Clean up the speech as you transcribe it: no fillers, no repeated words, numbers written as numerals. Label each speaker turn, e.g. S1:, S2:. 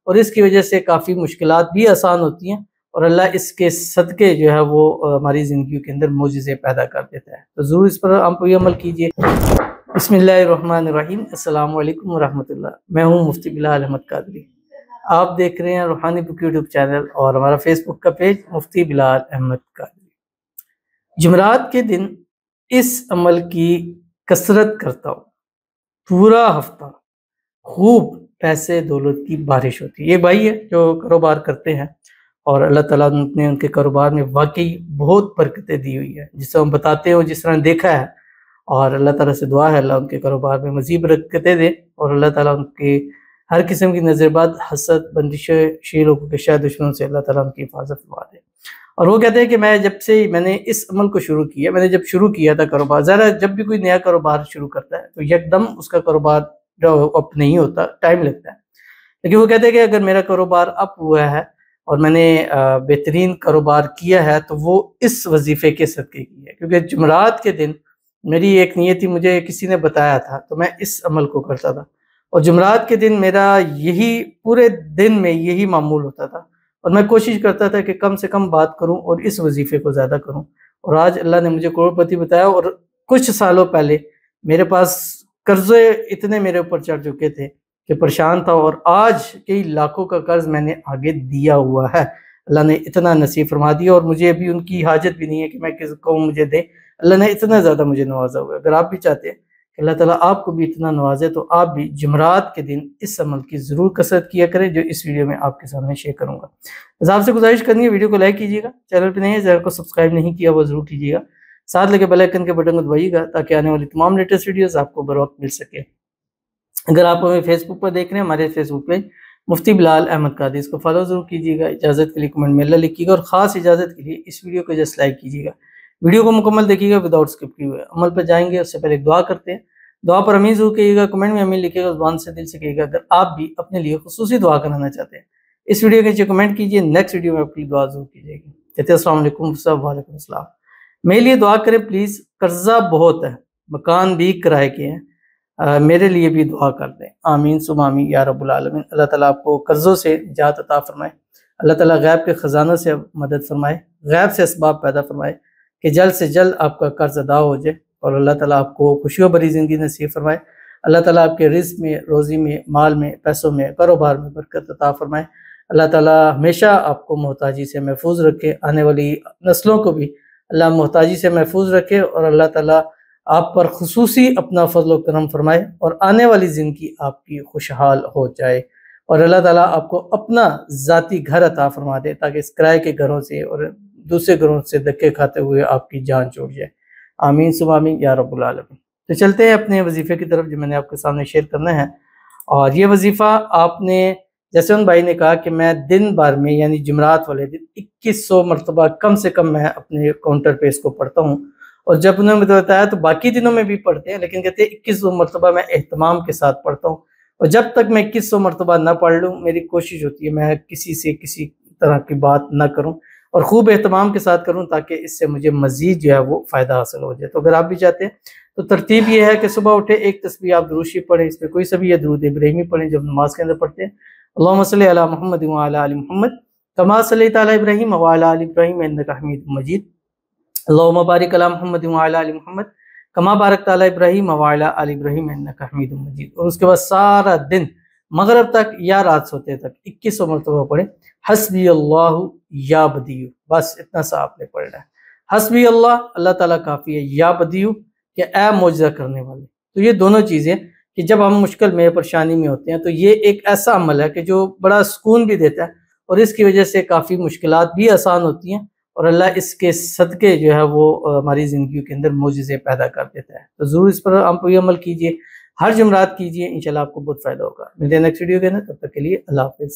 S1: اور اس کی وجہ سے کافی مشکلات بھی آسان ہوتی ہیں، اور اللہ اس کے صدقے جو ہے وہ ہماری زندگیوں کے اندر معجزے پیدا کر دیتا ہے۔ تو ضرور اس پر آپ بھی عمل کیجیے۔ بسم اللہ الرحمن الرحیم۔ السلام علیکم ورحمۃ اللہ۔ میں ہوں مفتی بلال احمد قادری۔ آپ دیکھ رہے ہیں روحانی بک یوٹیوب چینل اور ہمارا فیس بک کا پیج مفتی بلال احمد قادری۔ جمعرات کے دن اس عمل کی کثرت کرتا ہوں، پورا ہفتہ خوب پیسے دولت کی بارش ہوتی ہے۔ یہ بھائی ہے جو کاروبار کرتے ہیں اور اللہ تعالیٰ نے ان کے کاروبار میں واقعی بہت برکتیں دی ہوئی ہے، جس سے ہم بتاتے ہیں جس طرح دیکھا ہے، اور اللہ تعالیٰ سے دعا ہے اللہ ان کے کاروبار میں مزید برکتیں دے، اور اللہ تعالیٰ ان کے ہر قسم کی نظر بد، حسد، بندشیں، شیروں کے شاید دشمنوں سے اللہ تعالیٰ ان کی حفاظت فرما دے۔ اور وہ کہتے ہیں کہ میں نے اس عمل کو شروع کیا، میں نے جب شروع کیا تھا کاروبار، ذرا جب بھی کوئی نیا کاروبار شروع کرتا ہے تو یکدم اس کا کاروبار اپ نہیں ہوتا، ٹائم لگتا ہے، لیکن وہ کہتے ہیں کہ اگر میرا کاروبار اپ ہوا ہے اور میں نے بہترین کاروبار کیا ہے تو وہ اس وظیفے کے صدقے کی ہے، کیونکہ جمعرات کے دن میری ایک نیت تھی، مجھے کسی نے بتایا تھا تو میں اس عمل کو کرتا تھا، اور جمعرات کے دن میرا یہی پورے دن میں یہی معمول ہوتا تھا، اور میں کوشش کرتا تھا کہ کم سے کم بات کروں اور اس وظیفے کو زیادہ کروں، اور آج اللہ نے مجھے کروڑپتی بتایا۔ اور کچھ سالوں پہلے میرے پاس قرضے اتنے میرے اوپر چڑھ چکے تھے کہ پریشان تھا، اور آج کئی لاکھوں کا قرض میں نے آگے دیا ہوا ہے، اللہ نے اتنا نصیب فرما دیا، اور مجھے ابھی ان کی حاجت بھی نہیں ہے کہ میں کس کو مجھے دے، اللہ نے اتنا زیادہ مجھے نوازا ہوا ہے۔ اگر آپ بھی چاہتے ہیں کہ اللہ تعالیٰ آپ کو بھی اتنا نوازے تو آپ بھی جمعرات کے دن اس عمل کی ضرور کثرت کیا کریں، جو اس ویڈیو میں آپ کے سامنے شیئر کروں گا۔ بس آپ سے گزارش کرنی ہے ویڈیو کو لائک کیجیے گا، چینل پہ نہیں ہے چینل کو سبسکرائب نہیں کیا وہ ضرور کیجیے گا، ساتھ لگے بیل آئیکن کے بٹن کو دبائیے گا تاکہ آنے والی تمام لیٹسٹ ویڈیوز آپ کو بر وقت مل سکے۔ اگر آپ ہمیں فیس بک پر دیکھ رہے ہیں، ہمارے فیس بک پہ مفتی بلال احمد قادری، اس کو فالو ضرور کیجیے گا، اجازت کے لیے کمنٹ میں اللہ لکھیے گا، اور خاص اجازت کے لیے اس ویڈیو کو جسٹ لائک کیجیے گا، ویڈیو کو مکمل دیکھیے گا وداؤٹ اسکپ کیے ہوئے۔ عمل پہ جائیں گے اس سے پہلے ایک دعا کرتے ہیں، دعا پر امین ضرور کہیے گا، کمنٹ میں امین لکھیے گا، زبان سے دل سے کہیے گا۔ اگر آپ بھی اپنے لیے خصوصی دعا کرانا چاہتے ہیں اس ویڈیو کے نیچے کمنٹ کیجیے، نیکسٹ ویڈیو میں آپ کی دعا ضرور کی جائے گی۔ کہتے ہیں السلام علیکم صاحب، وعلیکم السلام، میرے لیے دعا کریں پلیز، قرضہ بہت ہے، مکان بھی کرائے کے ہیں، میرے لیے بھی دعا کر دیں، آمین ثم آمین یا رب العالمین۔ اللہ تعالیٰ آپ کو قرضوں سے نجات عطا فرمائے، اللہ تعالیٰ غیب کے خزانوں سے مدد فرمائے، غیب سے اسباب پیدا فرمائے کہ جلد سے جلد آپ کا قرض ادا ہو جائے، اور اللہ تعالیٰ آپ کو خوشیوں بھری زندگی نصیب فرمائے، اللہ تعالیٰ آپ کے رزق میں، روزی میں، مال میں، پیسوں میں، کاروبار میں برکت عطا فرمائے، اللہ تعالیٰ ہمیشہ آپ کو محتاجی سے محفوظ رکھے، آنے والی نسلوں کو بھی اللہ محتاجی سے محفوظ رکھے، اور اللہ تعالیٰ آپ پر خصوصی اپنا فضل و کرم فرمائے، اور آنے والی زندگی آپ کی خوشحال ہو جائے، اور اللہ تعالیٰ آپ کو اپنا ذاتی گھر عطا فرما دے تاکہ اس کرائے کے گھروں سے اور دوسرے گھروں سے دھکے کھاتے ہوئے آپ کی جان چھوٹ جائے، آمین ثم آمین یا رب العالمین۔ تو چلتے ہیں اپنے وظیفے کی طرف جو میں نے آپ کے سامنے شیئر کرنا ہے، اور یہ وظیفہ آپ نے جیسے ان بھائی نے کہا کہ میں دن بھر میں یعنی جمعرات والے دن 2100 مرتبہ کم سے کم میں اپنے کاؤنٹر پہ اس کو پڑھتا ہوں، اور جب انہوں نے بتایا تو باقی دنوں میں بھی پڑھتے ہیں، لیکن کہتے ہیں 2100 مرتبہ میں اہتمام کے ساتھ پڑھتا ہوں، اور جب تک میں 2100 مرتبہ نہ پڑھ لوں میری کوشش ہوتی ہے میں کسی سے کسی طرح کی بات نہ کروں، اور خوب اہتمام کے ساتھ کروں تاکہ اس سے مجھے مزید جو ہے وہ فائدہ حاصل ہو جائے۔ تو اگر آپ بھی چاہتے ہیں تو ترتیب یہ ہے کہ صبح اٹھے ایک تسبیح آپ درود شریف پڑھیں، اس پہ کوئی سا بھی یا درود ابراہیمی پڑھیں جب نماز کے اندر پڑھتے ہیں، اللہم صلی علی محمد وعلی آل محمد کما صلیت علی ابراہیم وعلی آل ابراہیم انک حمید مجید، اللہم بارک علی محمد وعلی آل محمد کما بارکت علی ابراہیم وعلی آل ابراہیم انک حمید مجید، اور اس کے بعد سارا دن مغرب تک یا رات سوتے تک 2100 مرتبہ پڑھیں حسبی اللہ یا بدیو، بس اتنا سا آپ نے پڑھنا ہے، حسبی اللہ، اللہ تعالیٰ کافی ہے، یا بدیو کہ اے معجزہ کرنے والے۔ تو یہ دونوں چیزیں کہ جب ہم مشکل میں پریشانی میں ہوتے ہیں تو یہ ایک ایسا عمل ہے کہ جو بڑا سکون بھی دیتا ہے، اور اس کی وجہ سے کافی مشکلات بھی آسان ہوتی ہیں، اور اللہ اس کے صدقے جو ہے وہ ہماری زندگیوں کے اندر معجزے پیدا کر دیتا ہے۔ تو ضرور اس پر آپ بھی عمل کیجئے، ہر جمعرات کیجئے، انشاءاللہ آپ کو بہت فائدہ ہوگا۔ ملتے ہیں نیکسٹ ویڈیو کے اندر، تب تک کے لیے اللہ حافظ۔